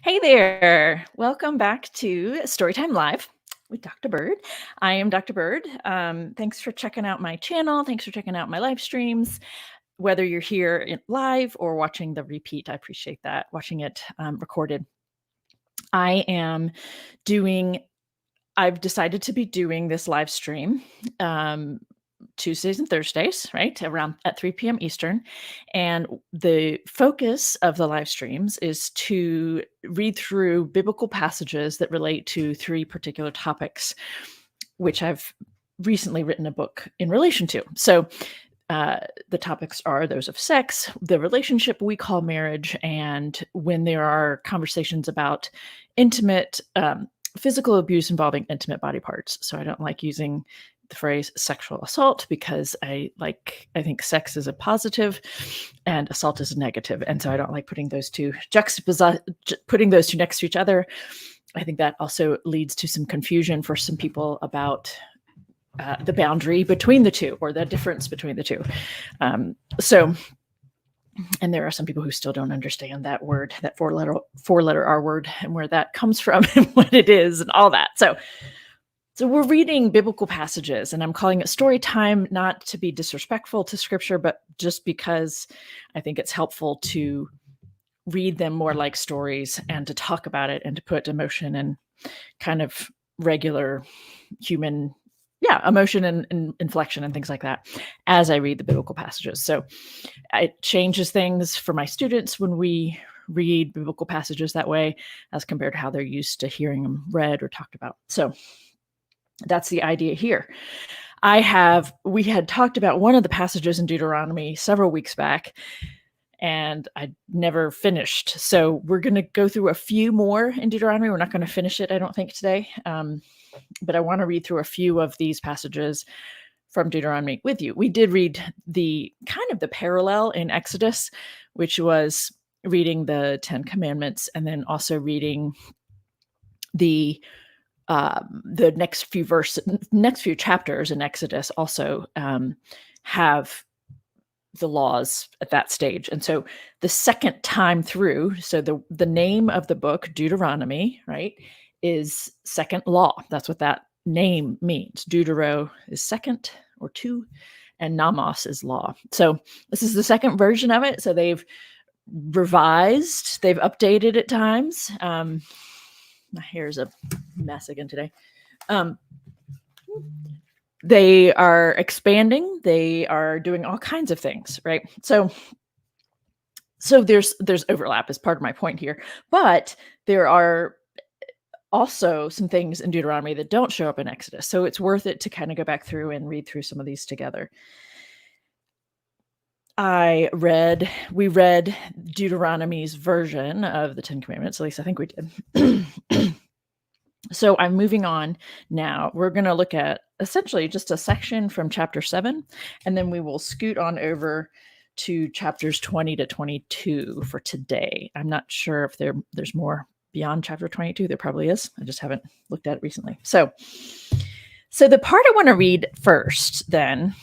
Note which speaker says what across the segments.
Speaker 1: Hey there. Welcome back to Storytime Live with Dr. Bird. I am Dr. Bird. Thanks for checking out my channel. Thanks for checking out my live streams. Whether you're here live or watching the repeat, I appreciate that. Watching it recorded. I am doing, I've decided to be doing this live stream Tuesdays and Thursdays, right? Around at 3 p.m. Eastern. And the focus of the live streams is to read through biblical passages that relate to three particular topics, which I've recently written a book in relation to. So the topics are those of sex, the relationship we call marriage, and when there are conversations about intimate, physical abuse involving intimate body parts. So I don't like using the phrase sexual assault because I think sex is a positive and assault is a negative. And so I don't like putting those two putting those two next to each other. I think that also leads to some confusion for some people about the boundary between the two or the difference between the two. And there are some people who still don't understand that word, that four-letter R word, and where that comes from and what it is and all that. So we're reading biblical passages, and I'm calling it story time, not to be disrespectful to scripture, but just because I think it's helpful to read them more like stories and to talk about it and to put emotion and kind of regular human emotion and inflection and things like that as I read the biblical passages. So it changes things for my students when we read biblical passages that way as compared to how they're used to hearing them read or talked about. So that's the idea here. We had talked about one of the passages in Deuteronomy several weeks back, and I never finished. So we're going to go through a few more in Deuteronomy. We're not going to finish it, I don't think, today. But I want to read through a few of these passages from Deuteronomy with you. We did read the kind of the parallel in Exodus, which was reading the 10 Commandments and then also reading the next few chapters in Exodus also have the laws at that stage. And so the second time through, so the name of the book, Deuteronomy, right, is second law. That's what that name means. Deutero is second or two, and Namos is law. So this is the second version of it. So they've revised, they've updated at times. My hair's a mess again today. They are expanding. They are doing all kinds of things, right? So there's overlap is part of my point here, but there are also some things in Deuteronomy that don't show up in Exodus. So it's worth it to kind of go back through and read through some of these together. We read Deuteronomy's version of the 10 Commandments. At least I think we did. So I'm moving on now. We're going to look at essentially just a section from chapter 7, and then we will scoot on over to chapters 20 to 22 for today. I'm not sure if there's more beyond chapter 22. There probably is. I just haven't looked at it recently. So the part I want to read first then,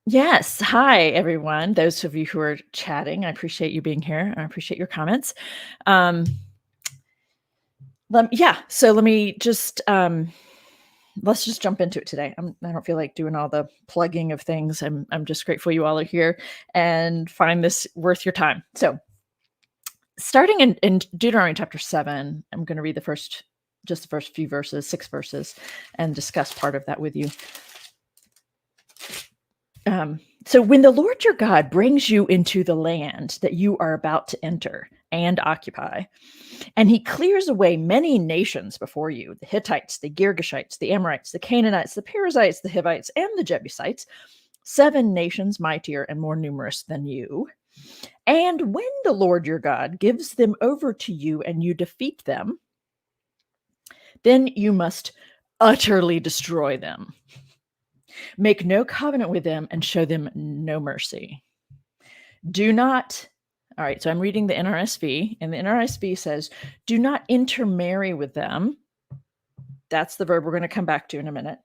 Speaker 1: yes. Hi, everyone. Those of you who are chatting, I appreciate you being here. I appreciate your comments. So let me just, let's just jump into it today. I don't feel like doing all the plugging of things. I'm just grateful you all are here and find this worth your time. So starting in Deuteronomy chapter 7, I'm going to read the first few verses, 6 verses, and discuss part of that with you. So when the Lord your God brings you into the land that you are about to enter and occupy, and he clears away many nations before you, the Hittites, the Girgashites, the Amorites, the Canaanites, the Perizzites, the Hivites, and the Jebusites, 7 nations mightier and more numerous than you. And when the Lord your God gives them over to you and you defeat them, then you must utterly destroy them. Make no covenant with them and show them no mercy. Do not, all right, so I'm reading the NRSV, and the NRSV says, do not intermarry with them. That's the verb we're going to come back to in a minute.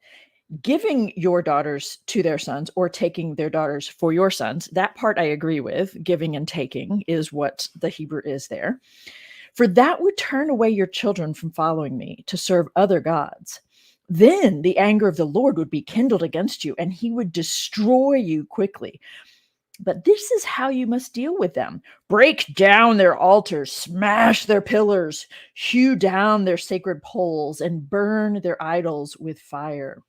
Speaker 1: Giving your daughters to their sons or taking their daughters for your sons, that part I agree with. Giving and taking is what the Hebrew is there. For that would turn away your children from following me to serve other gods. Then the anger of the Lord would be kindled against you, and he would destroy you quickly. But this is how you must deal with them. Break down their altars, smash their pillars, hew down their sacred poles, and burn their idols with fire.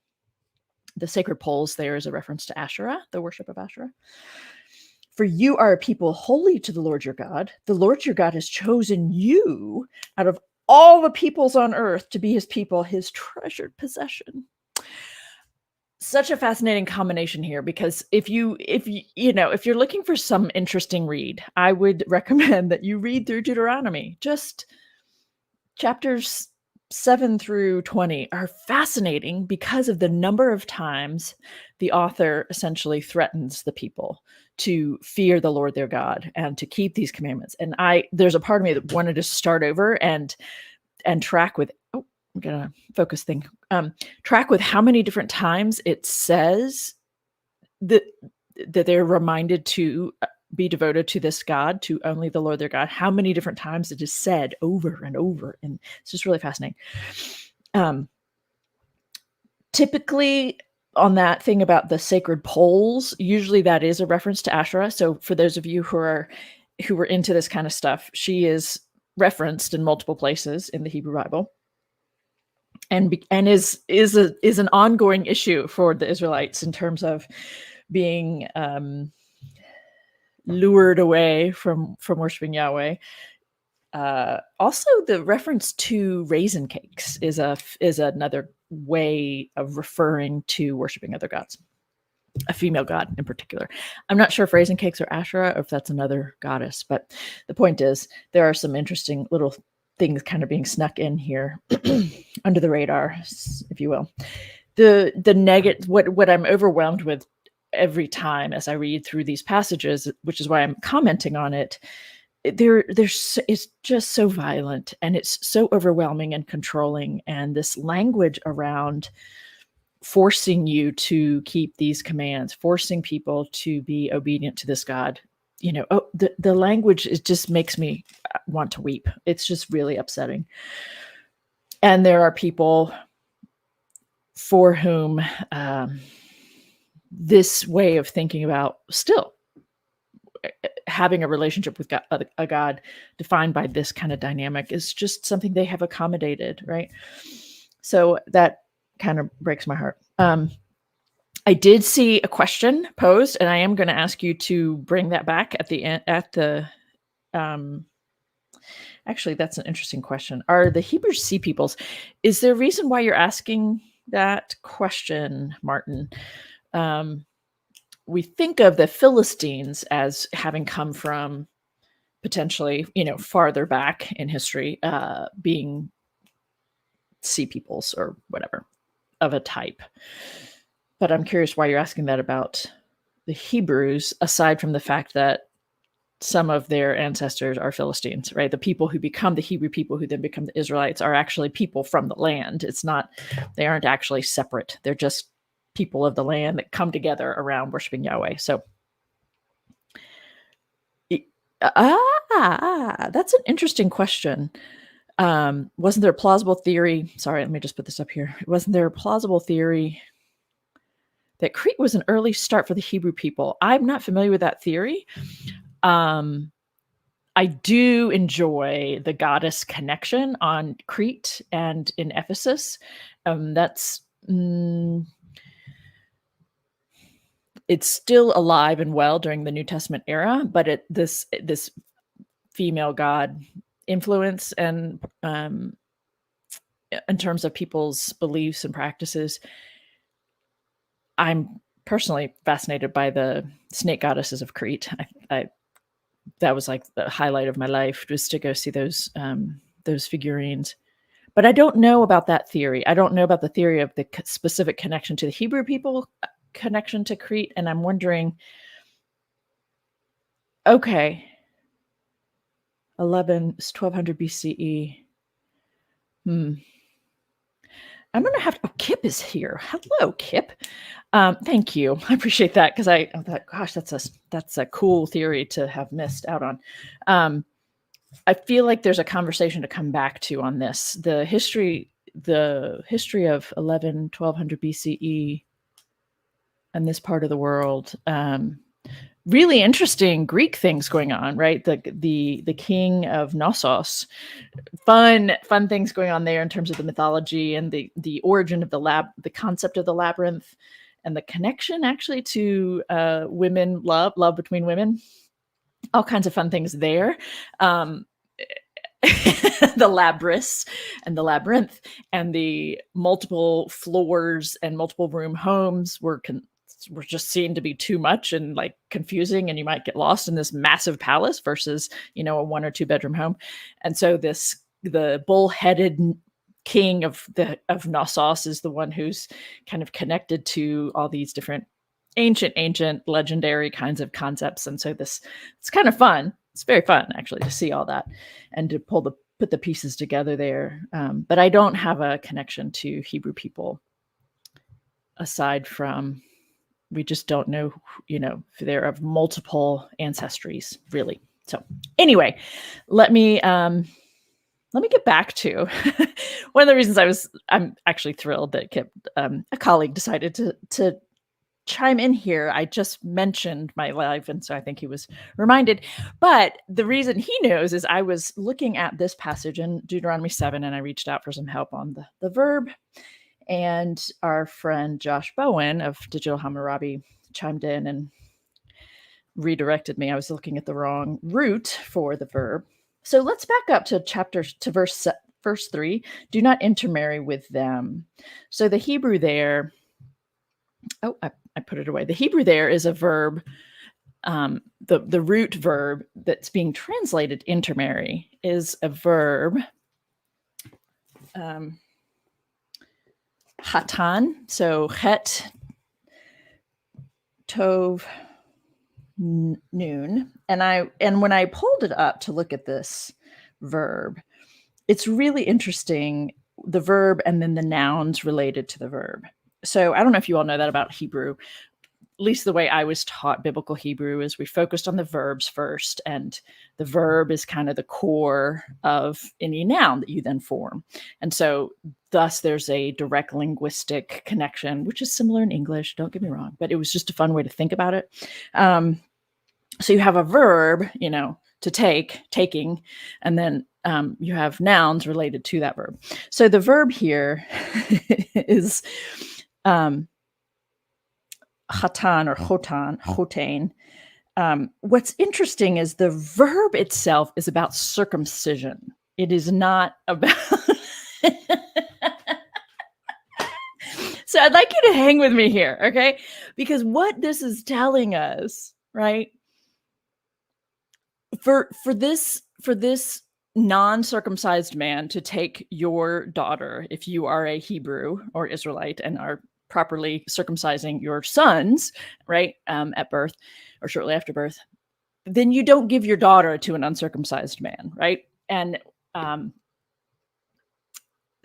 Speaker 1: The sacred poles there is a reference to Asherah, the worship of Asherah. For you are a people holy to the Lord your God. The Lord your God has chosen you out of all the peoples on earth to be his people, his treasured possession. Such a fascinating combination here, because if you're looking for some interesting read, I would recommend that you read through Deuteronomy. Just chapters 7 through 20 are fascinating because of the number of times the author essentially threatens the people to fear the Lord their God and to keep these commandments. And there's a part of me that wanted to start over and track with, I'm gonna focus thing, track with how many different times it says that they're reminded to be devoted to this God, to only the Lord their God. How many different times it is said over and over. And it's just really fascinating. Typically on that thing about the sacred poles, usually that is a reference to Asherah. So for those of you who were into this kind of stuff, she is referenced in multiple places in the Hebrew Bible, and is an ongoing issue for the Israelites in terms of being lured away from worshiping Yahweh. Also, the reference to raisin cakes is another way of referring to worshiping other gods, a female god in particular. I'm not sure if raisin cakes are Asherah or if that's another goddess, but the point is there are some interesting little things kind of being snuck in here under the radar, if you will. The negative, what I'm overwhelmed with every time as I read through these passages, which is why I'm commenting on it, it's just so violent and it's so overwhelming and controlling, and this language around forcing you to keep these commands, forcing people to be obedient to this God, the language, it just makes me want to weep. It's just really upsetting. And there are people for whom this way of thinking about still having a relationship with God, a God defined by this kind of dynamic, is just something they have accommodated, right? So that kind of breaks my heart. I did see a question posed, and I am going to ask you to bring that back at the end. Actually, that's an interesting question. Are the Hebrew sea peoples? Is there a reason why you're asking that question, Martin? We think of the Philistines as having come from potentially, farther back in history, being sea peoples or whatever of a type. But I'm curious why you're asking that about the Hebrews, aside from the fact that some of their ancestors are Philistines, right? The people who become the Hebrew people who then become the Israelites are actually people from the land. They aren't actually separate. They're just people of the land that come together around worshiping Yahweh. So, that's an interesting question. Wasn't there a plausible theory? Sorry, let me just put this up here. Wasn't there a plausible theory that Crete was an early start for the Hebrew people? I'm not familiar with that theory. I do enjoy the goddess connection on Crete and in Ephesus. It's still alive and well during the New Testament era, but this female god influence and in terms of people's beliefs and practices, I'm personally fascinated by the snake goddesses of Crete. That was like the highlight of my life, just to go see those figurines. But I don't know about that theory. I don't know about the theory of the specific connection to the Hebrew people, connection to Crete. And I'm wondering, okay, 1200 BCE. I'm going to have, oh, Kip is here. Hello, Kip. Thank you. I appreciate that because I thought, gosh, that's a cool theory to have missed out on. I feel like there's a conversation to come back to on this. The history of 1200 BCE and this part of the world. Really interesting Greek things going on, right? The king of Knossos, fun things going on there in terms of the mythology and the origin of the concept of the labyrinth, and the connection actually to women love between women. All kinds of fun things there. The labyrinth and the labyrinth and the multiple floors and multiple room homes were just seen to be too much and like confusing, and you might get lost in this massive palace versus, a 1 or 2 bedroom home. And so the bull-headed king of Knossos is the one who's kind of connected to all these different ancient legendary kinds of concepts. And so it's kind of fun. It's very fun actually to see all that and to put the pieces together there. But I don't have a connection to Hebrew people aside from, we just don't know, they're of multiple ancestries, really. So anyway, let me get back to one of the reasons I'm actually thrilled that Kip, a colleague, decided to chime in here. I just mentioned my life, and so I think he was reminded. But the reason he knows is I was looking at this passage in Deuteronomy 7, and I reached out for some help on the verb. And our friend Josh Bowen of Digital Hammurabi chimed in and redirected me. I was looking at the wrong root for the verb. So let's back up to verse 3. Do not intermarry with them. So the Hebrew there, I put it away. The Hebrew there is a verb. The root verb that's being translated intermarry is a verb, hatan. So het, tov, noon. And when I pulled it up to look at this verb, it's really interesting, the verb and then the nouns related to the verb. So I don't know if you all know that about Hebrew. At least the way I was taught biblical Hebrew is we focused on the verbs first, and the verb is kind of the core of any noun that you then form. And so thus there's a direct linguistic connection, which is similar in English, don't get me wrong, but it was just a fun way to think about it. So you have a verb, to taking, and then you have nouns related to that verb. So the verb here is hatan or hotain. What's interesting is the verb itself is about circumcision. It is not about. So I'd like you to hang with me here, okay? Because what this is telling us, right? For this non-circumcised man to take your daughter, if you are a Hebrew or Israelite and are properly circumcising your sons, right, at birth or shortly after birth, then you don't give your daughter to an uncircumcised man, right? And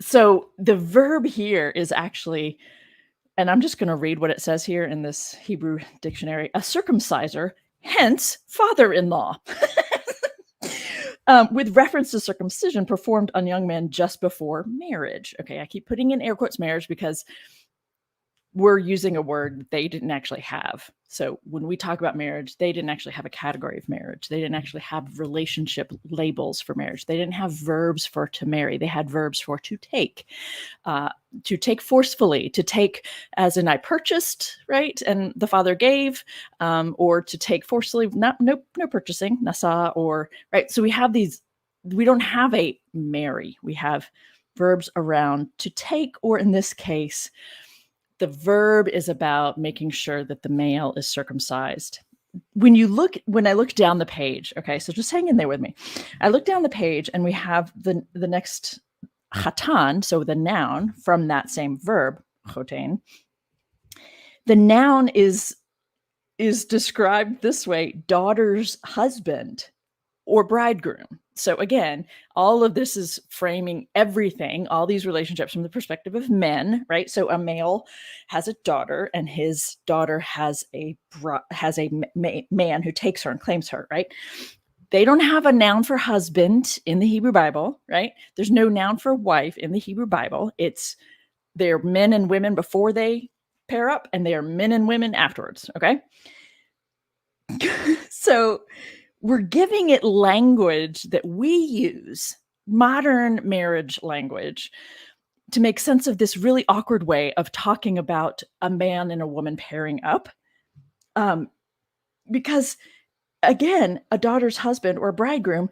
Speaker 1: so the verb here is actually, and I'm just going to read what it says here in this Hebrew dictionary, a circumciser, hence father-in-law. With reference to circumcision performed on young men just before marriage. Okay, I keep putting in air quotes marriage because we're using a word they didn't actually have. So when we talk about marriage, they didn't actually have a category of marriage. They didn't actually have relationship labels for marriage. They didn't have verbs for to marry. They had verbs for to take forcefully, to take as in I purchased, right? And the father gave, or to take forcefully, no purchasing, nasa, or, right? So we have these, we don't have a marry. We have verbs around to take, or in this case, the verb is about making sure that the male is circumcised. When I look down the page, okay, so just hang in there with me. I look down the page and we have the next hatan, so the noun from that same verb, chotain. The noun is described this way: daughter's husband, or bridegroom. So again, all of this is framing everything, all these relationships from the perspective of men, right? So a male has a daughter, and his daughter has a man who takes her and claims her, right? They don't have a noun for husband in the Hebrew Bible, right? There's no noun for wife in the Hebrew Bible. They're men and women before they pair up, and they are men and women afterwards, okay? So we're giving it language that we use, modern marriage language, to make sense of this really awkward way of talking about a man and a woman pairing up. Because, again, a daughter's husband or a bridegroom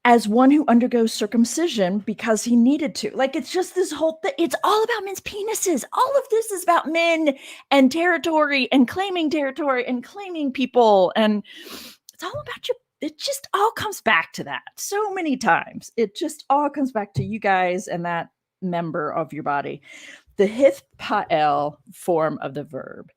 Speaker 1: as one who undergoes circumcision because he needed to. Like, it's just this whole thing. It's all about men's penises. All of this is about men and territory and claiming people. And it's all about you. It just all comes back to that so many times. It just all comes back to you guys and that member of your body. The hith pa'el form of the verb,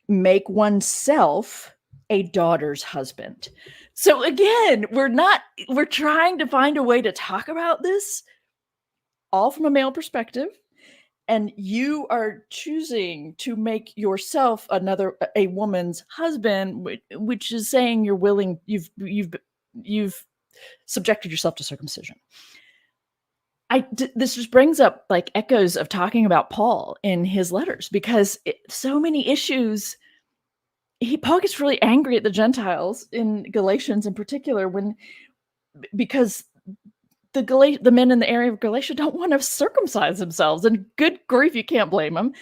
Speaker 1: make oneself a daughter's husband. So again, we're trying to find a way to talk about this all from a male perspective. And you are choosing to make yourself a woman's husband, which is saying you're willing, you've subjected yourself to circumcision. This just brings up like echoes of talking about Paul in his letters, because so many issues. Paul gets really angry at the Gentiles in Galatians in particular because the men in the area of Galatia don't want to circumcise themselves, and good grief, you can't blame them.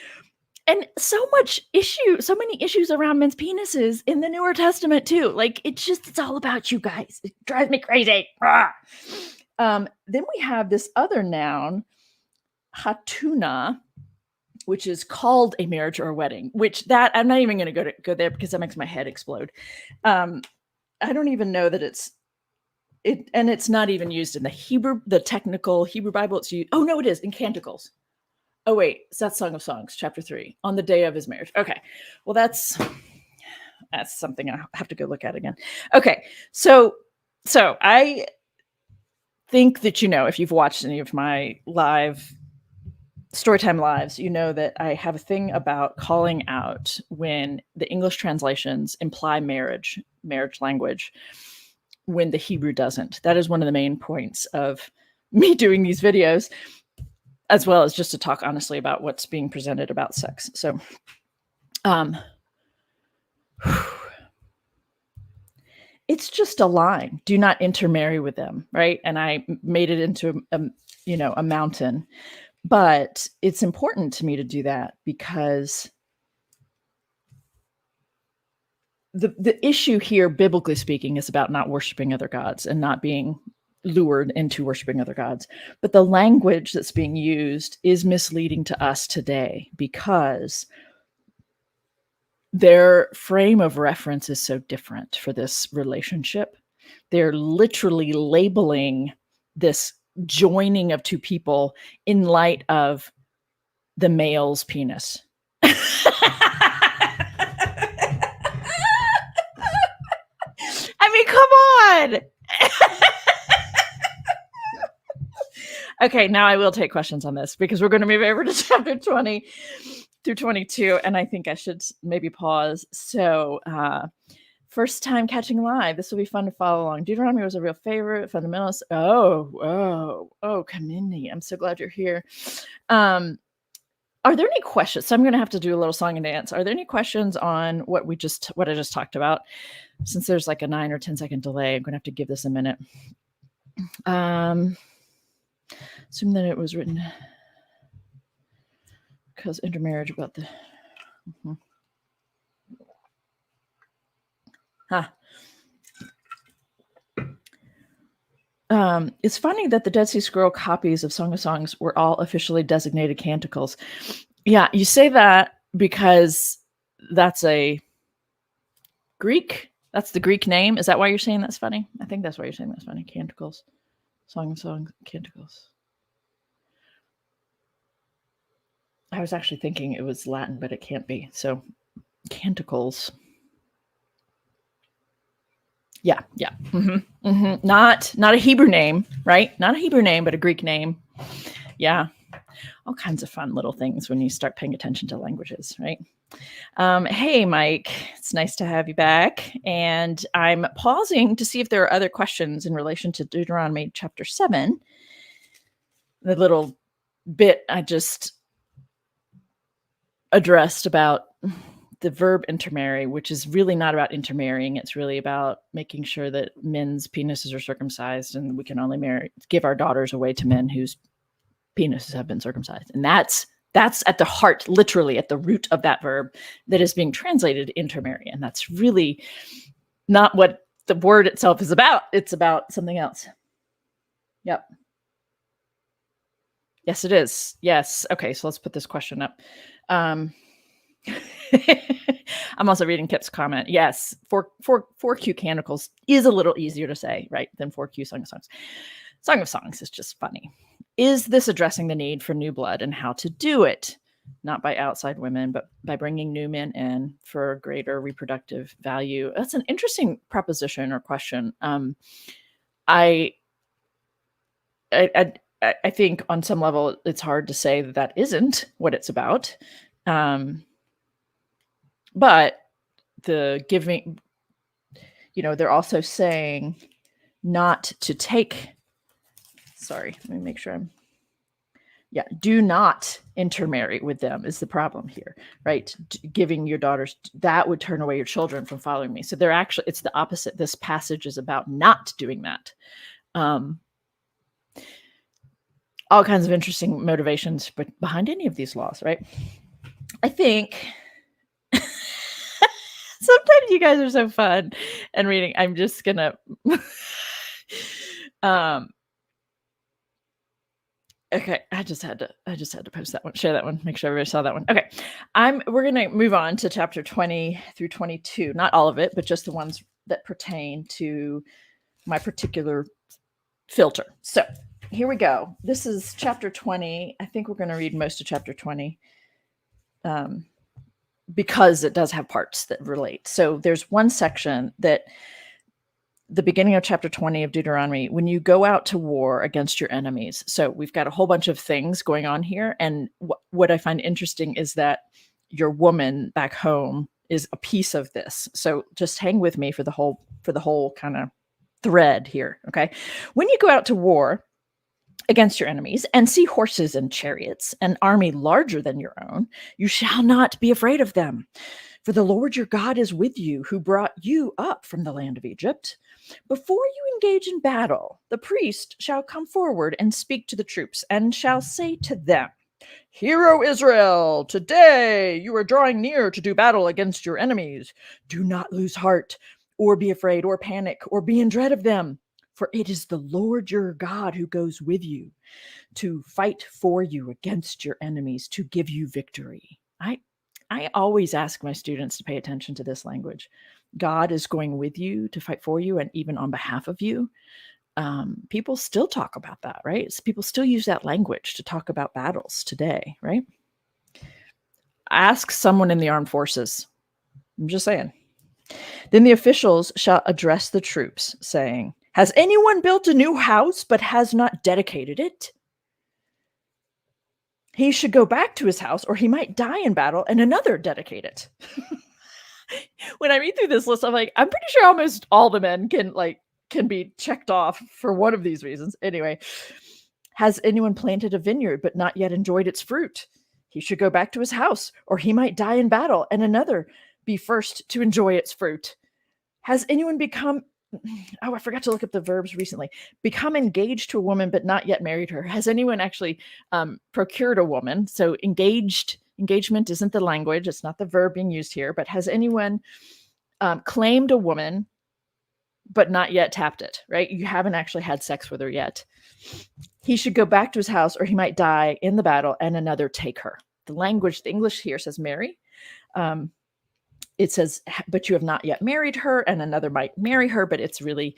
Speaker 1: And so many issues around men's penises in the Newer Testament too. Like, it's all about you guys. It drives me crazy. Then we have this other noun, hatuna, which is called a marriage or a wedding, which that I'm not even going to go there because that makes my head explode. I don't even know that and it's not even used in the technical Hebrew Bible. It's used. Oh no, it is in Canticles. Oh wait, so that's Song of Songs, chapter 3, on the day of his marriage. Okay, well that's something I have to go look at again. Okay, so I think that, if you've watched any of my Storytime Lives, you know that I have a thing about calling out when the English translations imply marriage language when the Hebrew doesn't. That is one of the main points of me doing these videos, as well as just to talk honestly about what's being presented about sex. So, it's just a line. Do not intermarry with them, right? And I made it into a mountain. But it's important to me to do that because the issue here, biblically speaking, is about not worshiping other gods and not being lured into worshiping other gods. But the language that's being used is misleading to us today because their frame of reference is so different for this relationship. They're literally labeling this joining of two people in light of the male's penis. I mean, come on. Okay, now I will take questions on this because we're going to move over to chapter 20 through 22, and I think I should maybe pause. So, first time catching live. This will be fun to follow along. Deuteronomy was a real favorite. Fundamentalists. Oh, Kamini. I'm so glad you're here. Are there any questions? So I'm going to have to do a little song and dance. Are there any questions on what I just talked about? Since there's like a 9 or 10 second delay, I'm going to have to give this a minute. Assume that it was written because intermarriage about the. It's funny that the Dead Sea Scroll copies of Song of Songs were all officially designated canticles. Yeah, you say that because that's a Greek. That's the Greek name. Is that why you're saying that's funny? I think that's why you're saying that's funny. Canticles. Song of Songs, canticles. I was actually thinking it was Latin, but it can't be. So, canticles. Yeah. Not a Hebrew name, right? Not a Hebrew name, but a Greek name. Yeah. All kinds of fun little things when you start paying attention to languages, right? Hey, Mike, it's nice to have you back. And I'm pausing to see if there are other questions in relation to Deuteronomy chapter 7. The little bit I just addressed about the verb intermarry, which is really not about intermarrying. It's really about making sure that men's penises are circumcised, and we can only give our daughters away to men whose penises have been circumcised. And that's at the heart, literally at the root of that verb that is being translated intermarry. And that's really not what the word itself is about. It's about something else. Yep. Yes, it is. Yes. Okay, so let's put this question up. I'm also reading Kip's comment. Yes, 4Q Canticles is a little easier to say, right, than 4Q Song of Songs. Song of Songs is just funny. Is this addressing the need for new blood and how to do it? Not by outside women, but by bringing new men in for greater reproductive value. That's an interesting proposition or question. I think on some level it's hard to say that isn't what it's about. But the giving, they're also saying not to take. Sorry, let me make sure do not intermarry with them is the problem here, right? Giving your daughters, that would turn away your children from following me. So it's the opposite. This passage is about not doing that. All kinds of interesting motivations behind any of these laws, right? I think sometimes you guys are so fun and reading. I'm just gonna okay, I just had to post that one, share that one, make sure everybody saw that one. Okay. We're gonna move on to chapter 20 through 22. Not all of it, but just the ones that pertain to my particular filter. So here we go. This is chapter 20. I think we're going to read most of chapter 20 because it does have parts that relate. So there's one section that the beginning of chapter 20 of Deuteronomy, when you go out to war against your enemies. So we've got a whole bunch of things going on here. And what I find interesting is that your woman back home is a piece of this. So just hang with me for the whole kind of thread here. Okay. When you go out to war against your enemies and see horses and chariots, an army larger than your own, you shall not be afraid of them. For the Lord your God is with you, who brought you up from the land of Egypt. Before you engage in battle, the priest shall come forward and speak to the troops and shall say to them, Hear, O Israel, today you are drawing near to do battle against your enemies. Do not lose heart or be afraid or panic or be in dread of them. For it is the Lord your God who goes with you to fight for you against your enemies, to give you victory. I always ask my students to pay attention to this language. God is going with you to fight for you and even on behalf of you. People still talk about that, right? People still use that language to talk about battles today, right? Ask someone in the armed forces. I'm just saying. Then the officials shall address the troops, saying, Has anyone built a new house but has not dedicated it? He should go back to his house, or he might die in battle, and another dedicate it. When I read through this list, I'm like, I'm pretty sure almost all the men can be checked off for one of these reasons. Anyway, has anyone planted a vineyard but not yet enjoyed its fruit? He should go back to his house, or he might die in battle, and another be first to enjoy its fruit. Has anyone become I forgot to look up the verbs recently. Become engaged to a woman, but not yet married her. Has anyone actually procured a woman? So engagement isn't the language. It's not the verb being used here, but has anyone claimed a woman, but not yet tapped it, right? You haven't actually had sex with her yet. He should go back to his house, or he might die in the battle, and another take her. The English here says marry. It says, but you have not yet married her, and another might marry her, but it's really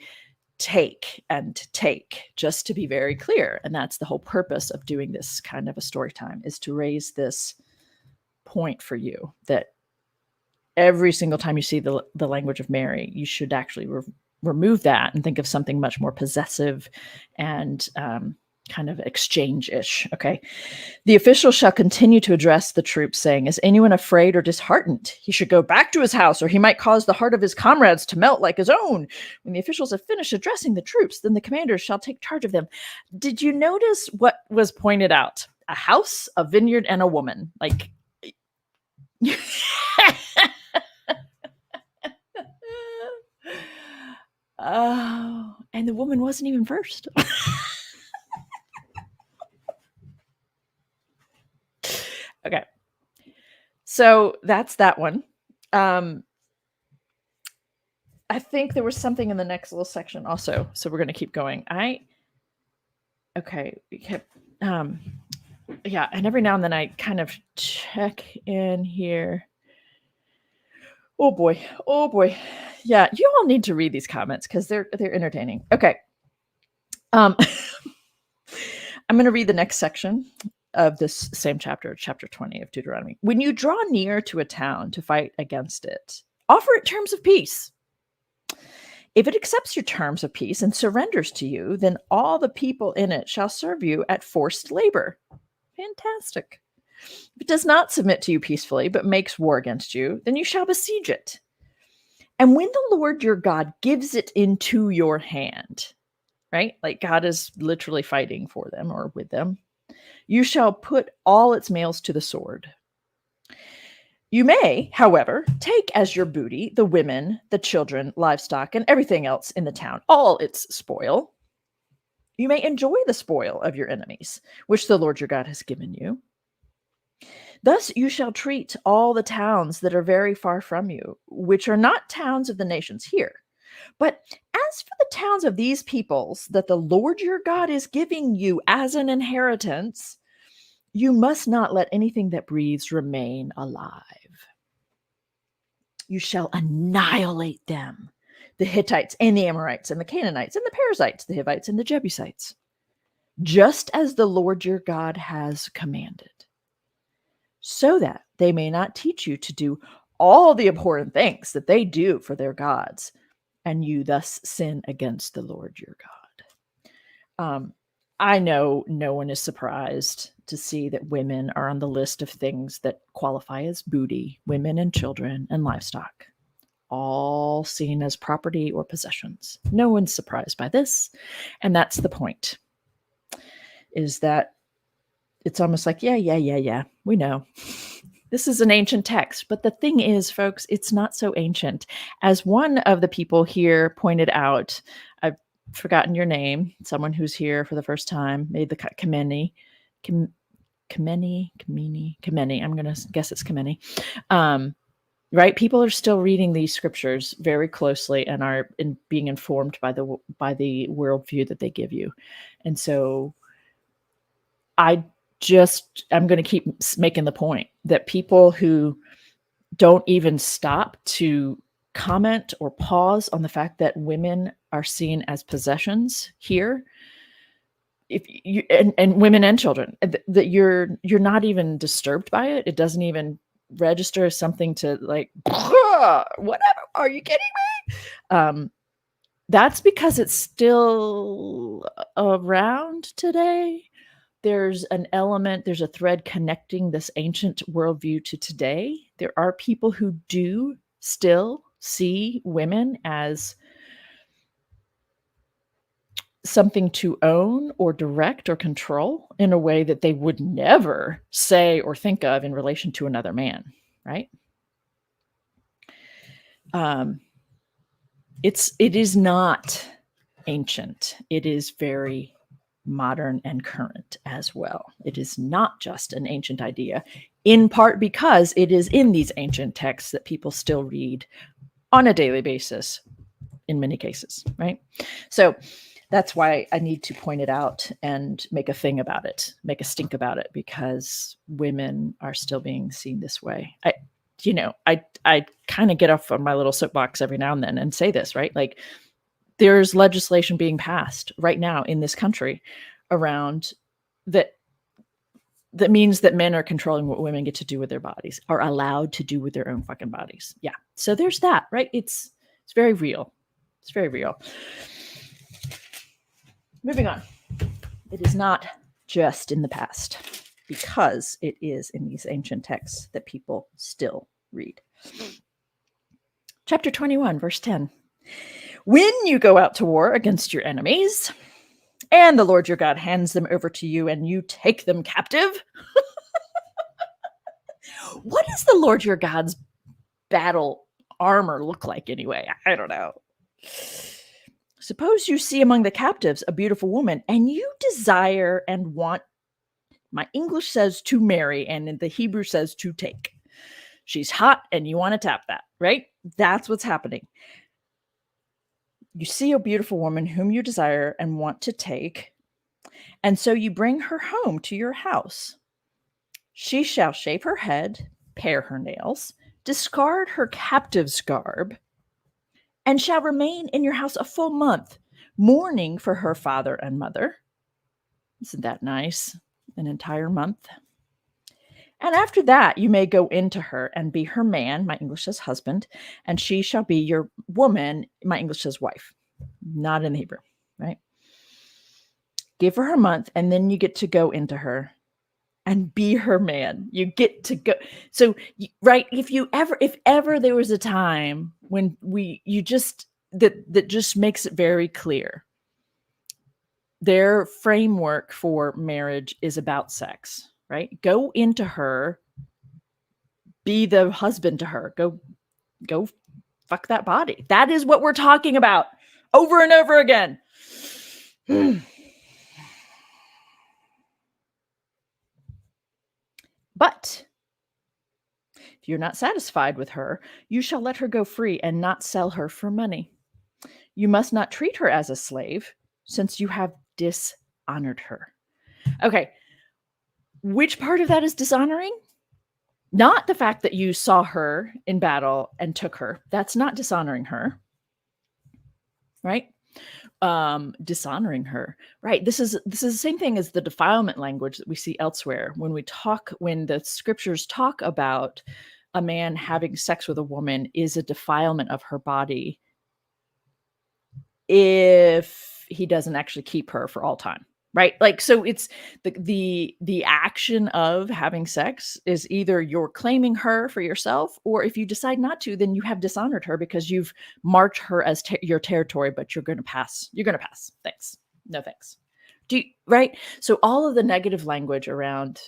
Speaker 1: take and take, just to be very clear. And that's the whole purpose of doing this kind of a story time, is to raise this point for you that every single time you see the language of marry, you should actually remove that and think of something much more possessive and kind of exchange-ish. Okay. The official shall continue to address the troops, saying, is anyone afraid or disheartened? He should go back to his house, or he might cause the heart of his comrades to melt like his own. When the officials have finished addressing the troops, then the commanders shall take charge of them. Did you notice what was pointed out? A house, a vineyard, and a woman. Like, oh, and the woman wasn't even first. Okay. So that's that one. I think there was something in the next little section also. So we're going to keep going. Okay. Yeah. And every now and then I kind of check in here. Oh boy. Yeah. You all need to read these comments because they're entertaining. Okay. I'm going to read the next section of this same chapter 20 of Deuteronomy. When you draw near to a town to fight against it, offer it terms of peace. If it accepts your terms of peace and surrenders to you, then all the people in it shall serve you at forced labor. Fantastic. If it does not submit to you peacefully, but makes war against you, then you shall besiege it. And when the Lord your God gives it into your hand, right? Like God is literally fighting for them or with them. You shall put all its males to the sword. You may, however, take as your booty the women, the children, livestock, and everything else in the town, all its spoil. You may enjoy the spoil of your enemies, which the Lord your God has given you. Thus you shall treat all the towns that are very far from you, which are not towns of the nations here. But as for the towns of these peoples that the Lord your God is giving you as an inheritance, you must not let anything that breathes remain alive. You shall annihilate them, the Hittites and the Amorites and the Canaanites and the Perizzites, the Hivites and the Jebusites, just as the Lord your God has commanded, so that they may not teach you to do all the abhorrent things that they do for their gods, and you thus sin against the Lord your God. I know no one is surprised to see that women are on the list of things that qualify as booty, women and children and livestock, all seen as property or possessions. No one's surprised by this. And that's the point, is that it's almost like, yeah, we know. This is an ancient text. But the thing is, folks, it's not so ancient. As one of the people here pointed out, I've forgotten your name, someone who's here for the first time, made the Kameni. I'm going to guess it's Kameni. Right? People are still reading these scriptures very closely and are being informed by the worldview that they give you. And so I'm going to keep making the point that people who don't even stop to comment or pause on the fact that women are seen as possessions here, if you and women and children, that you're not even disturbed by it. It doesn't even register as something to like, whatever. Are you kidding me? That's because it's still around today. There's an element, there's a thread connecting this ancient worldview to today. There are people who do still see women as something to own or direct or control in a way that they would never say or think of in relation to another man, right? It is not ancient. It is very modern and current as well. It is not just an ancient idea, in part because it is in these ancient texts that people still read on a daily basis in many cases, right? So that's why I need to point it out and make a thing about it, make a stink about it, because women are still being seen this way. I kind of get off on my little soapbox every now and then and say this, right? Like, there's legislation being passed right now in this country around that means that men are controlling what women get to do with their bodies, are allowed to do with their own fucking bodies. Yeah. So there's that, right? It's very real. It's very real. Moving on. It is not just in the past, because it is in these ancient texts that people still read. Chapter 21, verse 10. When you go out to war against your enemies, and the Lord your God hands them over to you, and you take them captive. What does the Lord your God's battle armor look like anyway? I don't know. Suppose you see among the captives a beautiful woman, and you desire and want, my English says to marry, and in the Hebrew says to take. She's hot, and you want to tap that, right? That's what's happening. You see a beautiful woman whom you desire and want to take, and so you bring her home to your house. She shall shave her head, pare her nails, discard her captive's garb, and shall remain in your house a full month, mourning for her father and mother. Isn't that nice? An entire month. And after that, you may go into her and be her man, my English says husband, and she shall be your woman, my English says wife. Not in the Hebrew, right? Give her a month, and then you get to go into her and be her man. You get to go. So, right, if ever there was a time when that just makes it very clear, their framework for marriage is about sex, right? Go into her, be the husband to her, go fuck that body. That is what we're talking about over and over again. But if you're not satisfied with her, you shall let her go free and not sell her for money. You must not treat her as a slave, since you have dishonored her. Okay. Which part of that is dishonoring? Not the fact that you saw her in battle and took her. That's not dishonoring her. Right? Dishonoring her, right? This is the same thing as the defilement language that we see elsewhere when the scriptures talk about a man having sex with a woman is a defilement of her body if he doesn't actually keep her for all time, right? Like, so it's the action of having sex is either you're claiming her for yourself, or if you decide not to, then you have dishonored her because you've marked her as your territory, but you're going to pass. Thanks. No thanks. Right? So all of the negative language around,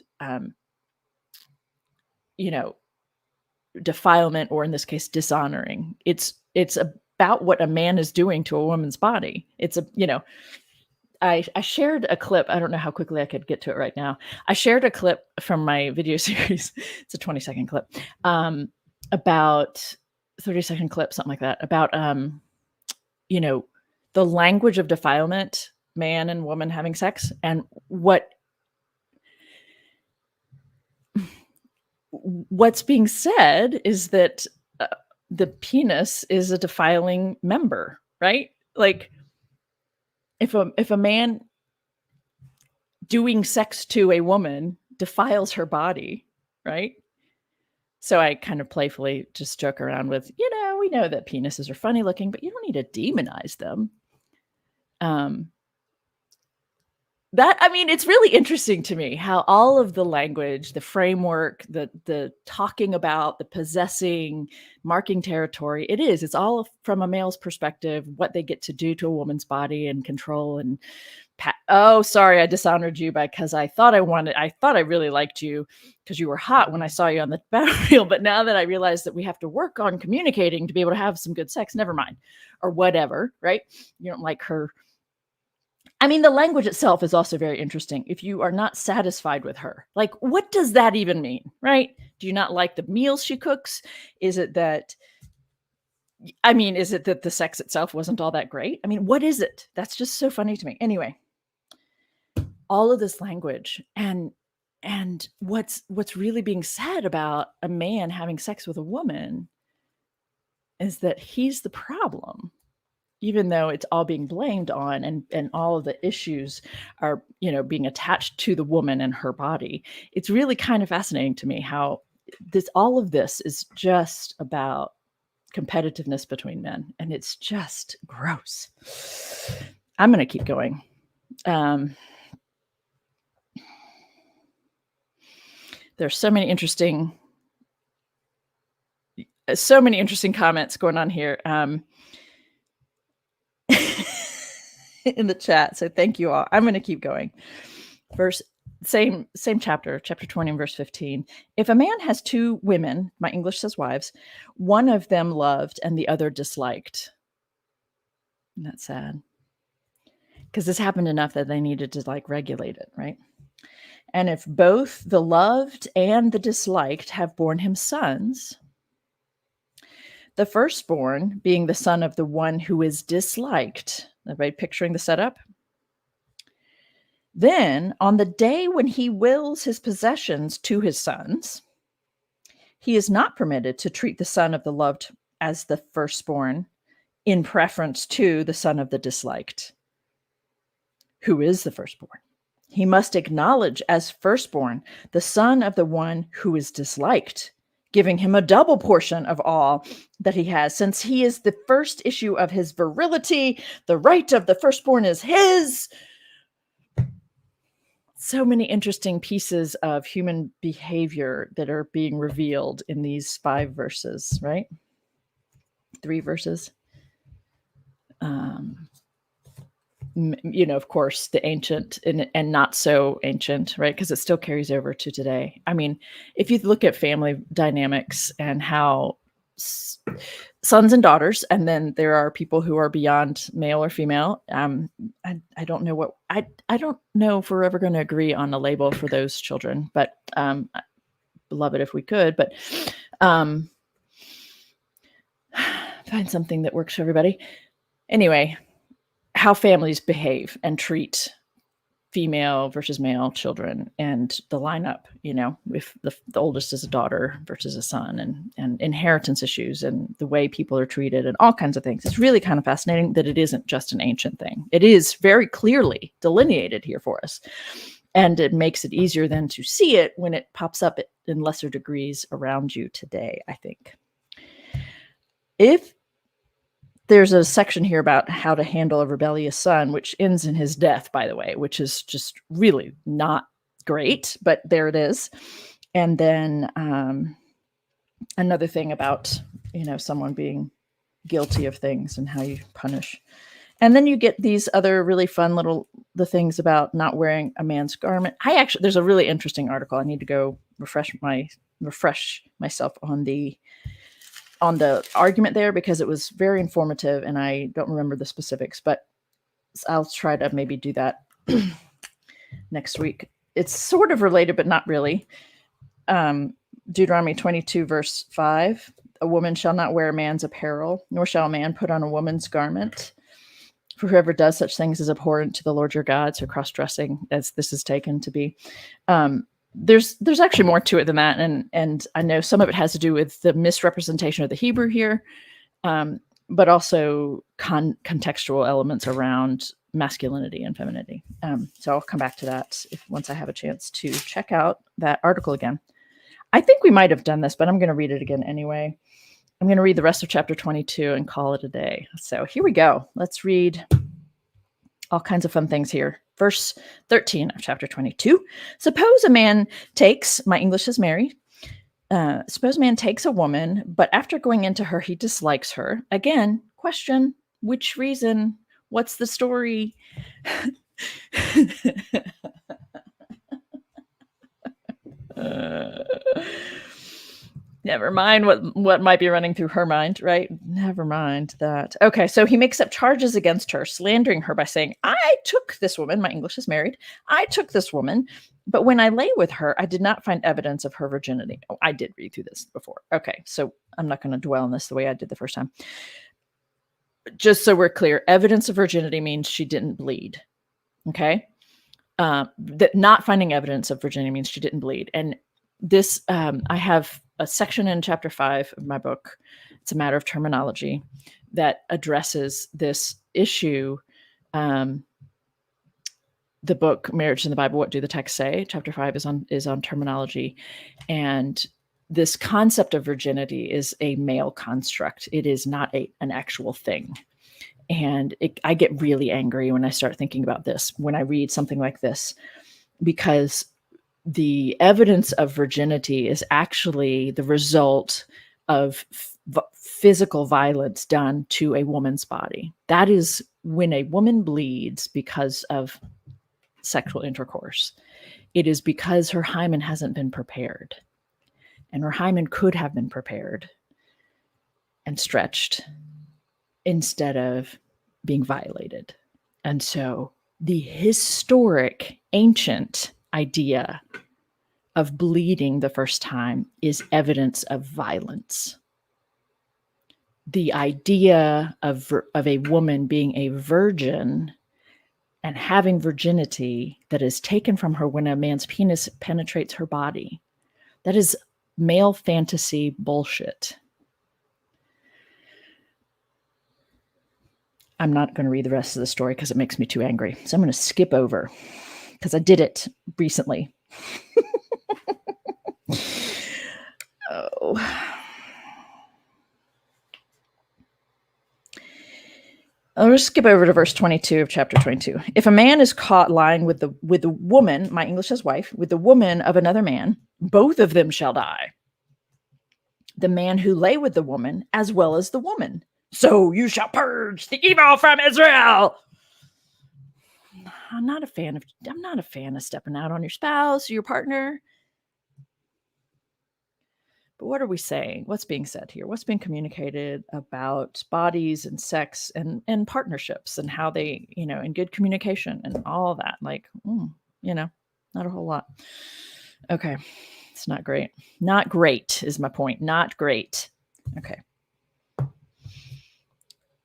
Speaker 1: defilement, or in this case, dishonoring, it's about what a man is doing to a woman's body. I shared a clip. I don't know how quickly I could get to it right now. I shared a clip from my video series. It's a 20-second clip, about 30-second clip, something like that, about, the language of defilement, man and woman having sex, and what's being said is that the penis is a defiling member, right? Like, if a man doing sex to a woman defiles her body, right? So I kind of playfully just joke around with, we know that penises are funny looking, but you don't need to demonize them. It's really interesting to me how all of the language, the framework, the talking about, the possessing, marking territory, it's all from a male's perspective, what they get to do to a woman's body and control and oh, sorry, I dishonored you because I thought I really liked you because you were hot when I saw you on the battlefield. But now that I realize that we have to work on communicating to be able to have some good sex, never mind, or whatever, right? You don't like her. The language itself is also very interesting. If you are not satisfied with her, like, what does that even mean, right? Do you not like the meals she cooks? Is it that the sex itself wasn't all that great? What is it? That's just so funny to me. Anyway, all of this language and what's really being said about a man having sex with a woman is that he's the problem, even though it's all being blamed on and all of the issues are, being attached to the woman and her body. It's really kind of fascinating to me how all of this is just about competitiveness between men, and it's just gross. I'm going to keep going. There's so many interesting comments going on here in the chat. So thank you all. I'm going to keep going. Same chapter 20 and verse 15. If a man has two women, my English says wives, one of them loved and the other disliked. Isn't that sad? Because this happened enough that they needed to like regulate it, right? And if both the loved and the disliked have borne him sons, the firstborn being the son of the one who is disliked. Everybody picturing the setup? Then, on the day when he wills his possessions to his sons, he is not permitted to treat the son of the loved as the firstborn in preference to the son of the disliked, who is the firstborn. He must acknowledge as firstborn the son of the one who is disliked, giving him a double portion of all that he has, since he is the first issue of his virility. The right of the firstborn is his. So many interesting pieces of human behavior that are being revealed in these 5 verses, right? 3 verses. Of course, the ancient and not so ancient, right? Because it still carries over to today. I mean, if you look at family dynamics and how sons and daughters, and then there are people who are beyond male or female. I don't know what I don't know if we're ever going to agree on a label for those children, but I'd love it if we could. But find something that works for everybody. Anyway, how families behave and treat female versus male children, and the lineup, if the oldest is a daughter versus a son, and inheritance issues and the way people are treated and all kinds of things. It's really kind of fascinating that it isn't just an ancient thing. It is very clearly delineated here for us. And it makes it easier then to see it when it pops up in lesser degrees around you today, I think. If there's a section here about how to handle a rebellious son, which ends in his death, by the way, which is just really not great, but there it is. And then another thing about, someone being guilty of things and how you punish. And then you get these other really fun the things about not wearing a man's garment. There's a really interesting article. I need to go refresh myself on the argument there, because it was very informative and I don't remember the specifics, but I'll try to maybe do that next week. It's sort of related, but not really. Deuteronomy 22 verse 5, a woman shall not wear a man's apparel, nor shall a man put on a woman's garment. For whoever does such things is abhorrent to the Lord your God. So cross-dressing, as this is taken to be. There's actually more to it than that, and I know some of it has to do with the misrepresentation of the Hebrew here, but also contextual elements around masculinity and femininity. So I'll come back to that once I have a chance to check out that article again. I think we might have done this, but I'm going to read it again anyway. I'm going to read the rest of chapter 22 and call it a day. So here we go. Let's read all kinds of fun things here. Verse 13 of chapter 22. Suppose a man takes, my English is Mary. Suppose a man takes a woman, but after going into her, he dislikes her. Again, question, which reason? What's the story? Never mind what might be running through her mind, right? Never mind that. Okay, so he makes up charges against her, slandering her by saying, I took this woman, my English is married, I took this woman, but when I lay with her, I did not find evidence of her virginity. Oh, I did read through this before. Okay, so I'm not going to dwell on this the way I did the first time. Just so we're clear, evidence of virginity means she didn't bleed, okay? That not finding evidence of virginity means she didn't bleed. And this, I have a section in chapter 5 of my book. It's a matter of terminology that addresses this issue. The book, Marriage in the Bible, What Do the Texts Say? Chapter 5 is on terminology. And this concept of virginity is a male construct. It is not an actual thing. And I get really angry when I start thinking about this, when I read something like this, because the evidence of virginity is actually the result of physical violence done to a woman's body. That is when a woman bleeds because of sexual intercourse. It is because her hymen hasn't been prepared. And her hymen could have been prepared and stretched instead of being violated. And so the historic, ancient idea of bleeding the first time is evidence of violence. The idea of a woman being a virgin and having virginity that is taken from her when a man's penis penetrates her body, that is male fantasy bullshit. I'm not going to read the rest of the story because it makes me too angry. So I'm going to skip over because I did it recently. Oh. I'll just skip over to verse 22 of chapter 22. If a man is caught lying with the woman, my English says wife, with the woman of another man, both of them shall die. The man who lay with the woman, as well as the woman. So you shall purge the evil from Israel. I'm not a fan of stepping out on your spouse or your partner. But what are we saying? What's being said here? What's being communicated about bodies and sex and partnerships and how they, in good communication and all that? Like, not a whole lot. Okay. It's not great. Not great is my point. Not great. Okay.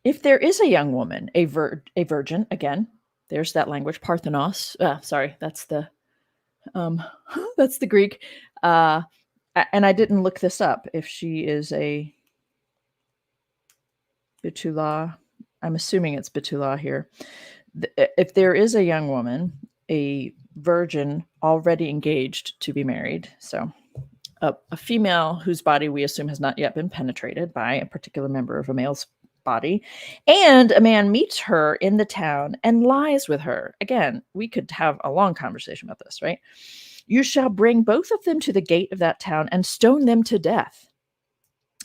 Speaker 1: If there is a young woman, a virgin, again, there's that language, Parthenos. Sorry, that's the Greek. And I didn't look this up. If she is a Betula, I'm assuming it's Betula here. If there is a young woman, a virgin already engaged to be married, so a female whose body we assume has not yet been penetrated by a particular member of a male's body, and a man meets her in the town and lies with her. Again, we could have a long conversation about this, right? You shall bring both of them to the gate of that town and stone them to death.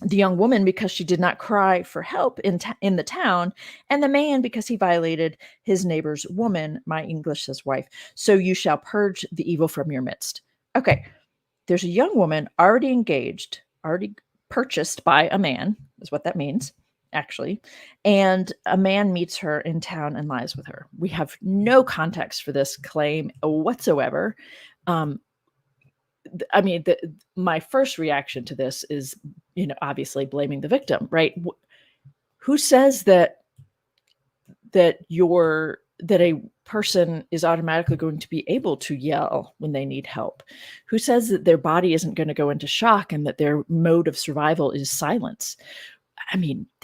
Speaker 1: The young woman, because she did not cry for help in the town, and the man, because he violated his neighbor's woman, my English says wife. So you shall purge the evil from your midst. Okay, there's a young woman already engaged, already purchased by a man, is what that means, actually. And a man meets her in town and lies with her. We have no context for this claim whatsoever. My first reaction to this is, obviously blaming the victim, right? Who says that a person is automatically going to be able to yell when they need help? Who says that their body isn't going to go into shock and that their mode of survival is silence?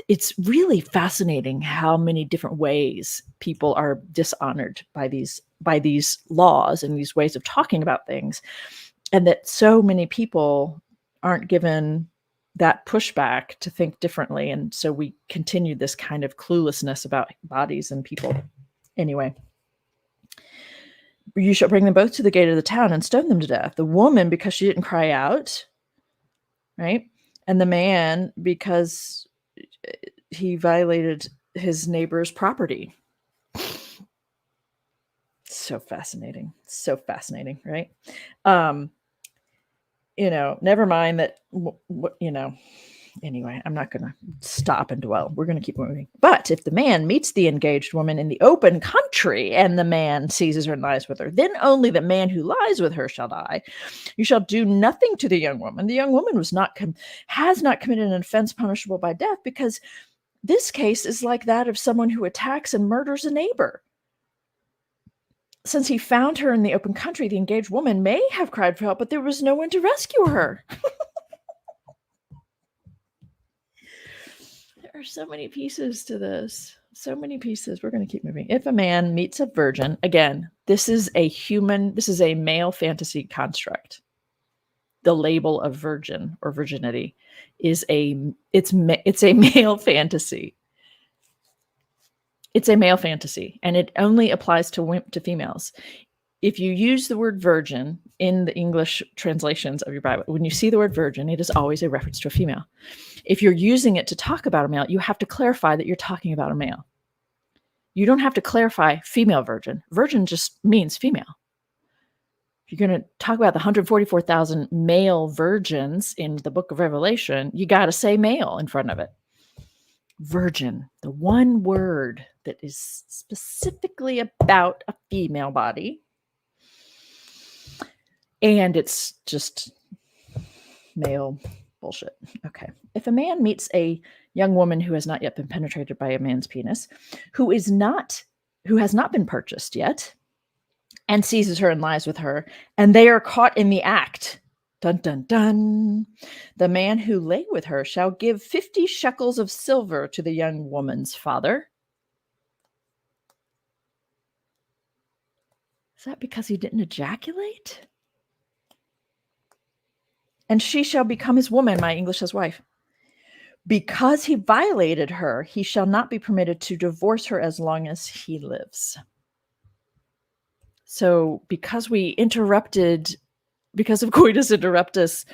Speaker 1: It's really fascinating how many different ways people are dishonored by these laws and these ways of talking about things, and that so many people aren't given that pushback to think differently. And so we continue this kind of cluelessness about bodies and people. Anyway, you shall bring them both to the gate of the town and stone them to death. The woman, because she didn't cry out, right? And the man, because he violated his neighbor's property. So fascinating, right? Never mind that, anyway, I'm not going to stop and dwell. We're going to keep moving. But if the man meets the engaged woman in the open country and the man seizes her and lies with her, then only the man who lies with her shall die. You shall do nothing to the young woman. The young woman has not committed an offense punishable by death, because this case is like that of someone who attacks and murders a neighbor. Since he found her in the open country, the engaged woman may have cried for help, but there was no one to rescue her. There are so many pieces to this. So many pieces. We're going to keep moving. If a man meets a virgin, again, this is a male fantasy construct. the label of virgin or virginity is it's a male fantasy. It's a male fantasy, and it only applies to females. If you use the word virgin in the English translations of your Bible, when you see the word virgin, it is always a reference to a female. If you're using it to talk about a male, you have to clarify that you're talking about a male. You don't have to clarify female virgin. Virgin just means female. If you're going to talk about the 144,000 male virgins in the book of Revelation, you got to say male in front of it. Virgin, the one word that is specifically about a female body. And it's just male bullshit. Okay. If a man meets a young woman who has not yet been penetrated by a man's penis, who has not been purchased yet, and seizes her and lies with her, and they are caught in the act, dun, dun, dun, the man who lay with her shall give 50 shekels of silver to the young woman's father. Is that because he didn't ejaculate? And she shall become his woman, my English says wife. Because he violated her, he shall not be permitted to divorce her as long as he lives. So because because of coitus interruptus,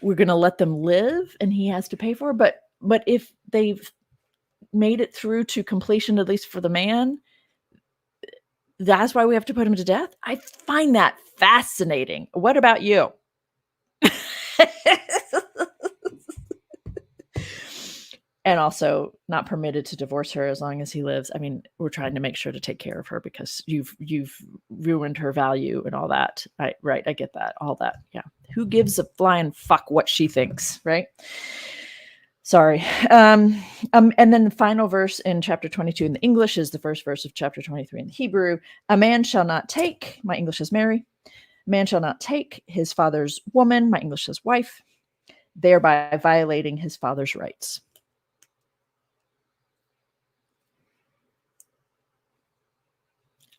Speaker 1: we're going to let them live and he has to pay for it. But if they've made it through to completion, at least for the man, that's why we have to put him to death. I find that fascinating. What about you? And also not permitted to divorce her as long as he lives. I mean, we're trying to make sure to take care of her because you've ruined her value and all that. Right. I get that. All that. Yeah. Who gives a flying fuck what she thinks, right? Sorry. And then the final verse in chapter 22 in the English is the first verse of chapter 23 in the Hebrew. A man shall not take, my English is Mary. A man shall not take his father's woman, my English is wife, thereby violating his father's rights.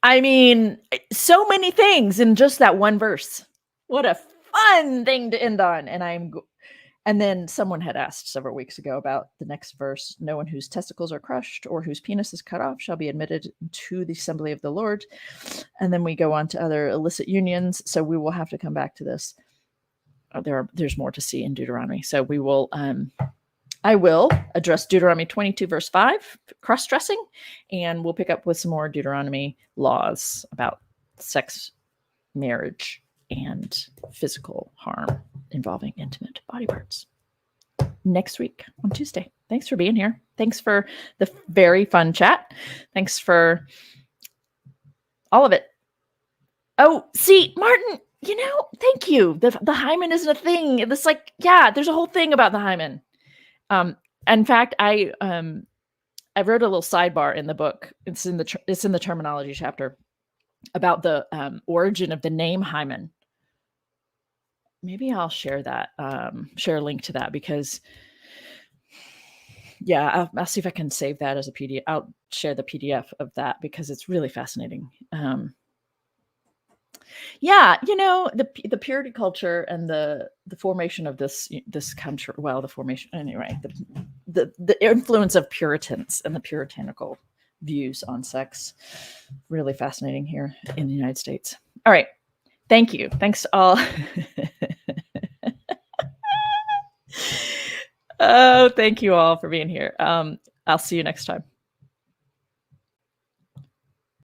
Speaker 1: I mean, so many things in just that one verse. What a fun thing to end on. And then someone had asked several weeks ago about the next verse. No one whose testicles are crushed or whose penis is cut off shall be admitted to the assembly of the Lord. And then we go on to other illicit unions. So we will have to come back to this. There's more to see in Deuteronomy. So we will, I will address Deuteronomy 22 verse 5, cross-dressing, and we'll pick up with some more Deuteronomy laws about sex, marriage, and physical harm involving intimate body parts next week on Tuesday. Thanks for being here. Thanks for the very fun chat. Thanks for all of it. Oh, see, Martin, thank you. The hymen isn't a thing. It's like, yeah, there's a whole thing about the hymen. In fact, I wrote a little sidebar in the book. It's in the terminology chapter about the origin of the name hymen. Maybe I'll share that, share a link to that because, yeah, I'll see if I can save that as a PDF. I'll share the PDF of that because it's really fascinating. Yeah, the purity culture and the formation of this country. Well, the formation anyway. The influence of Puritans and the puritanical views on sex. Really fascinating here in the United States. All right, thank you. Thanks all. Oh, thank you all for being here. I'll see you next time.